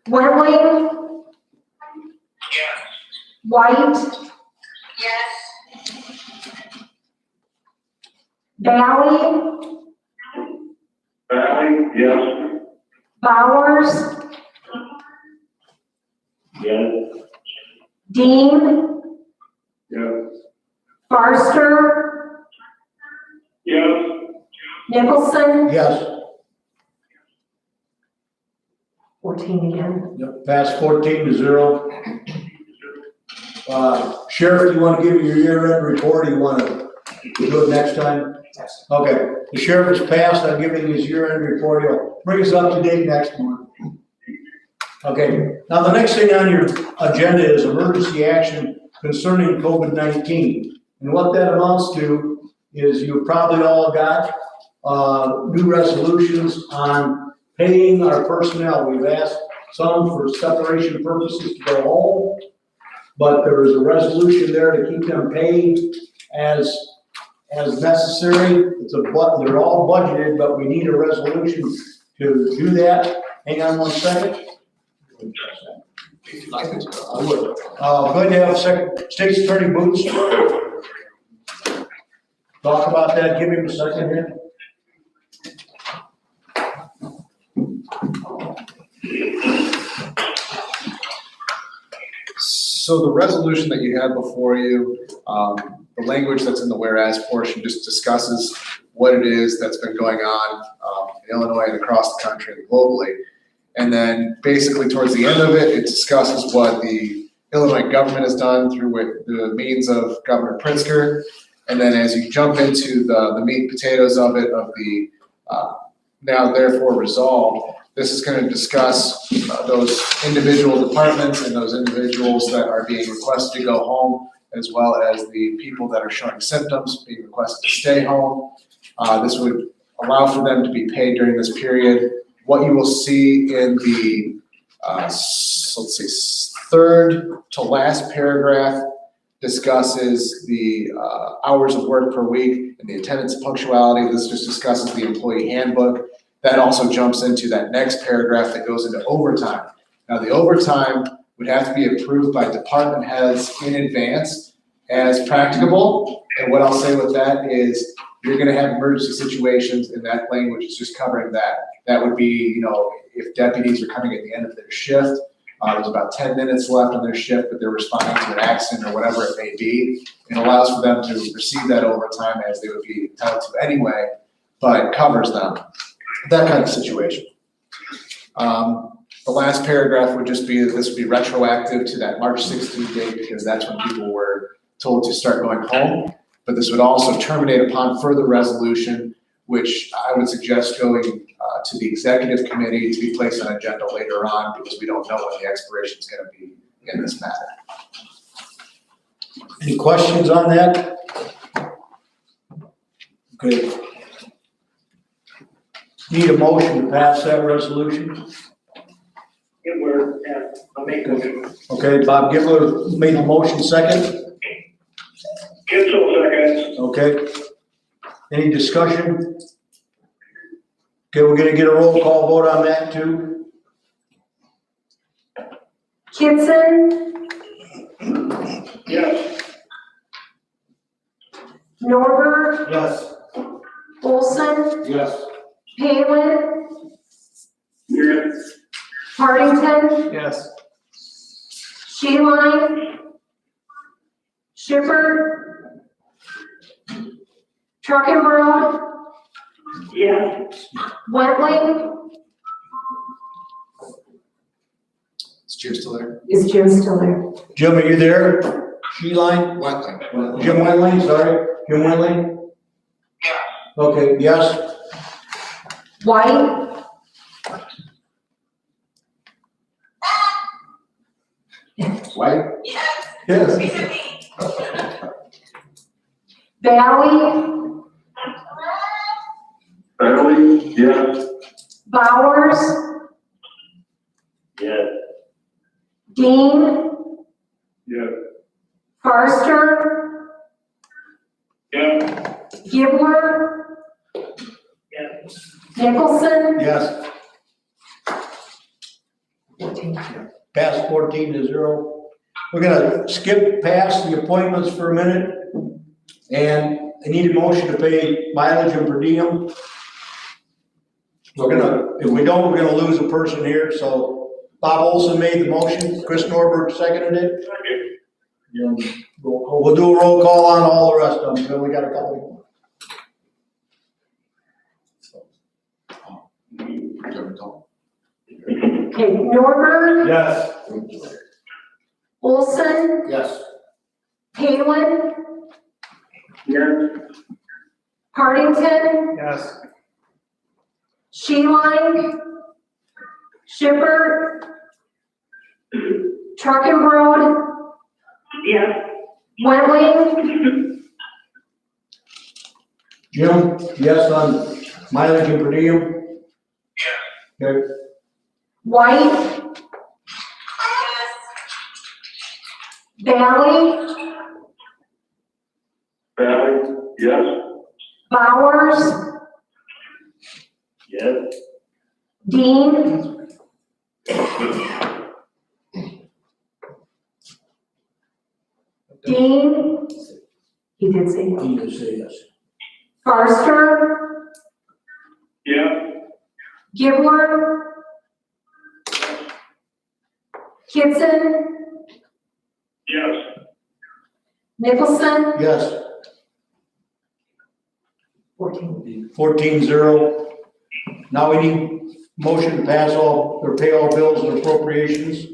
Wentling, Yeah. White, Valley, Valley, yes. Bowers, Yeah. Dean, Yes. Forrester, Yes. Nicholson, Yes. 14 again. Yep, pass 14-0. Sheriff, you want to give your year-end report, or you want to do it next time? Yes. Okay, the sheriff has passed on giving his year-end report. He'll bring us up to date next month. Okay, now the next thing on your agenda is emergency action concerning COVID-19. And what that amounts to is you probably all got new resolutions on paying our personnel. We've asked some for separation purposes to go home. but there is a resolution there to keep them paid as necessary. They're all budgeted, but we need a resolution to do that. Hang on one second. If you'd like me to. I would. Go ahead and have State's Attorney Boots talk about that. Give him a second here. So the resolution that you have before you, the language that's in the whereas portion just discusses what it is that's been going on in Illinois and across the country and globally. And then basically towards the end of it, it discusses what the Illinois government has done through the means of Governor Pritzker. And then as you jump into the meat and potatoes of it, of the now therefore resolved, this is going to discuss those individual departments and those individuals that are being requested to go home, as well as the people that are showing symptoms being requested to stay home. This would allow for them to be paid during this period. What you will see in the, let's see, third to last paragraph discusses the hours of work per week and the attendance and punctuality. This just discusses the employee handbook. That also jumps into that next paragraph that goes into overtime. Now, the overtime would have to be approved by department heads in advance as practicable. And what I'll say with that is you're gonna have emergency situations, and that language is just covering that. That would be, if deputies are coming at the end of their shift, there's about 10 minutes left on their shift, but they're responding to an accident or whatever it may be. It allows for them to receive that overtime as they would be entitled to anyway, but covers them. That kind of situation. The last paragraph would just be that this would be retroactive to that March 16th date, because that's when people were told to start going home. But this would also terminate upon further resolution, which I would suggest going to the executive committee to be placed on agenda later on, because we don't know when the expiration is going to be in this matter. Any questions on that? Okay. Need a motion to pass that resolution? I'll make a motion. Okay, Bob Gibler made a motion, second. Gibson seconds. Okay. Any discussion? Okay, we're gonna get a roll call vote on that too. Kitson, Yes. Norbert, Yes. Olson, Yes. Palin, Yes. Partington, Yes. Sheeline, Schiffer, Truckenbrood, Yes. Wentling. Is Jim still there? Is Jim still there? Jim, are you there? Sheeline? Wentling. Jim Wentling, sorry. Jim Wentling? Yeah. Okay, yes. White, White? Yes. Valley, Bailey, yes. Bowers, Yes. Dean, Yes. Farster, Yeah. Gibler, Yes. Nicholson. Yes. Pass 14-0. We're gonna skip past the appointments for a minute. And I need a motion to pay mileage and per diem. If we don't, we're gonna lose a person here, so Bob Olson made the motion, Chris Norbert seconded it. And we'll do a roll call on all the rest of them, then we got a couple. Okay, Norbert, Yes. Olson, Yes. Palin, Yes. Partington, Yes. Sheeline, Schiffer, Truckenbrood, Yes. Wentling, Jim, yes on mileage and per diem? Okay. White, Bailey, Valley, yes. Bowers, Yes. Dean, Dean, he did say yes. He just say yes. Farster, Yeah. Gibler, Kitson, Yes. Nicholson, Yes. 14. 14-0. Now we need motion to pass all, or pay all bills and appropriations.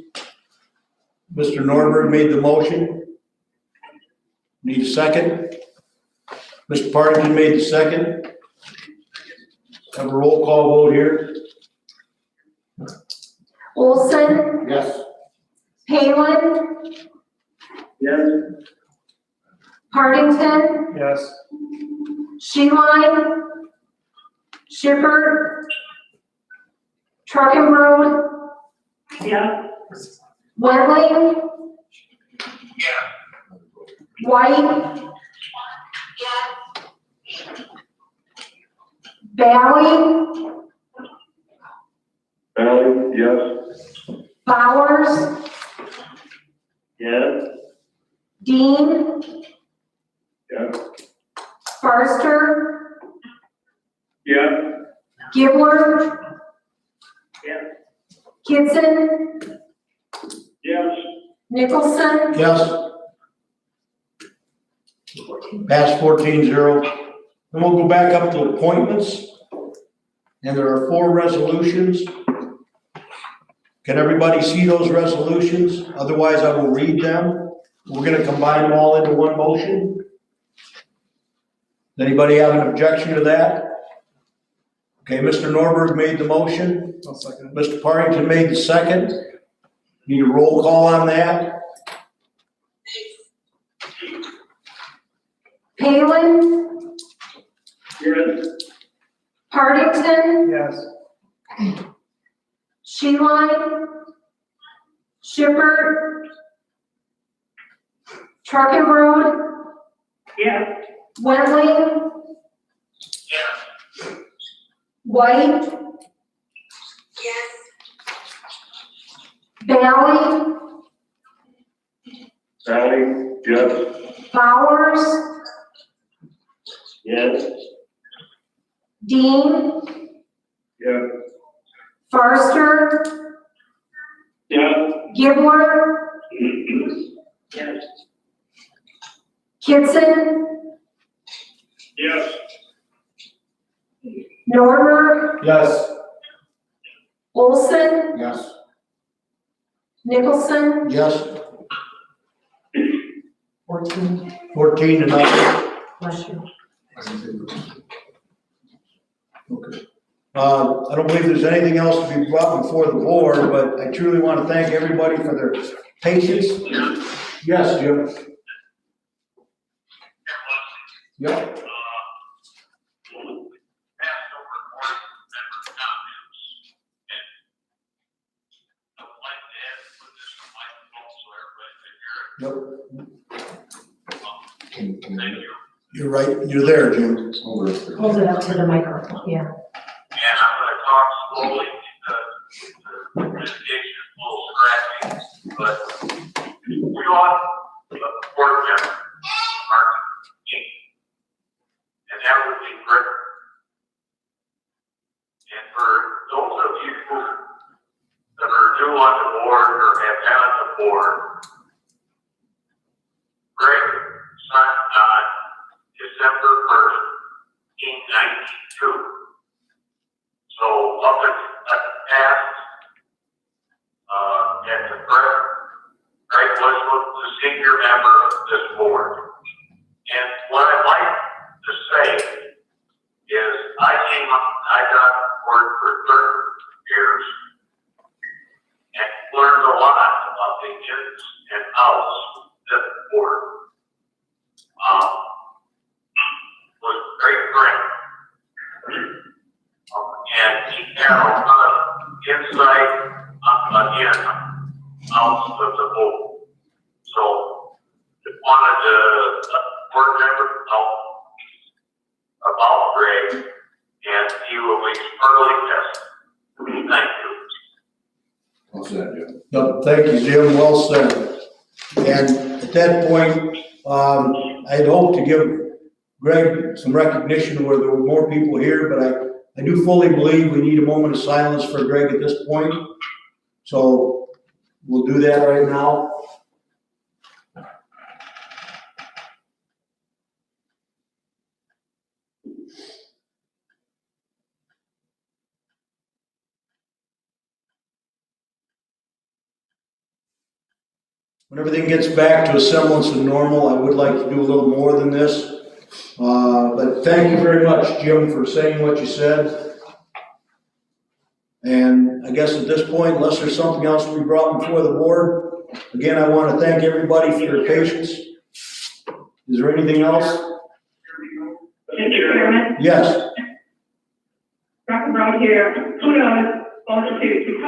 Mr. Norberg made the motion. Need a second? Mr. Partington made the second. Have a roll call vote here. Olson, Yes. Palin, Yes. Partington, Yes. Sheeline, Shippert, Truckenbrood, Yeah. Wetling, White, Valley, Valley, yes. Bowers, Yes. Dean, Yes. Farster, Yeah. Gibler, Yeah. Kitson, Yes. Nicholson, Yes. Pass 14-0. Then we'll go back up to appointments. And there are 4 resolutions. Can everybody see those resolutions? Otherwise, I will read them. We're gonna combine them all into one motion. Does anybody have an objection to that? Okay, Mr. Norberg made the motion. I'll second it. Mr. Partington made the second. Need a roll call on that? Palin, Yes. Partington, Yes. Sheeline, Shippert, Truckenbrood, Yeah. Wetling, White, Valley, Valley, yes. Bowers, Yes. Dean, Yes. Farster, Yeah. Gibler, Yes. Kitson, Yes. Norberg, Yes. Olson, Yes. Nicholson, Yes. 14. 14-0. Bless you. Okay. I don't believe there's anything else to be brought before the board, but I truly want to thank everybody for their patience. Yes, Jim? Yep. Yep. You're right, you're there, Jim. Hold it up to the microphone, yeah. And I'm gonna talk slowly because the communication is a little scratchy, but we want the board member, our team, and that would be great. And for those of you that are new on the board or have been on the board, Greg signed on December 1st, 1992. So up at the past, at the present, Greg was the senior member of this board. And what I'd like to say is I got board for 30 years and learned a lot about the ins and outs of this board. Was a great friend. And he had a lot of insight, again, out of the board. So board members know about Greg, and he will be thoroughly tested. Thank you. Well said, Jim. No, thank you, Jim, well said. And at that point, I'd hope to give Greg some recognition where there were more people here, but I do fully believe we need a moment of silence for Greg at this point. So we'll do that right now. When everything gets back to a semblance of normal, I would like to do a little more than this. But thank you very much, Jim, for saying what you said. And I guess at this point, unless there's something else to be brought before the board, again, I want to thank everybody for your patience. Is there anything else? Mr. Chairman, Yes. Dr. Brown here, kudos also to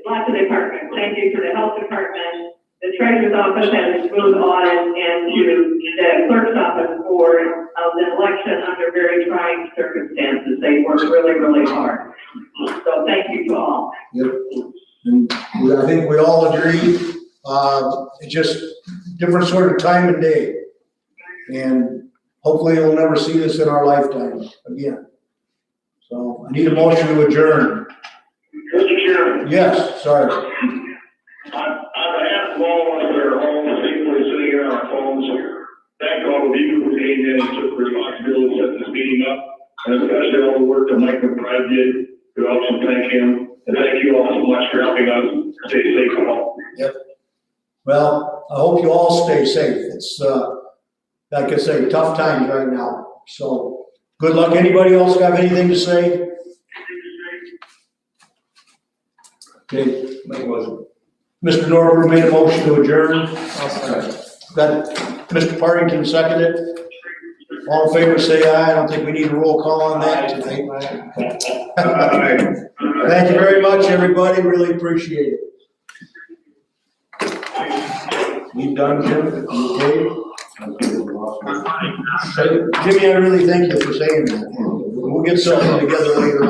lots of departments. Thank you for the health department, the treasurer's office and smooth audit, and to the clerk's office for the election under very trying circumstances. They worked really, really hard. So thank you to all. Yep. And I think we all agree, it's just different sort of time and day. And hopefully we'll never see this in our lifetime again. So I need a motion to adjourn. Mr. Chairman, Yes, sorry. on behalf of all of us that are home safely sitting here on our phones, thank all of you who came in and took responsibility to set this meeting up, and especially all the work that Mike McBride did. We also thank him, and thank you all so much for helping us stay safe at home. Yep. Well, I hope you all stay safe. It's, like I say, tough times right now. So good luck. Anybody else have anything to say? Okay. Make a motion. Mr. Norberg made a motion to adjourn. I'll second. Got Mr. Partington seconded it. All in favor, say aye. I don't think we need a roll call on that tonight. Thank you very much, everybody. Really appreciate it. You done, Jim? You okay? Jimmy, I really thank you for saying that. We'll get something together later on.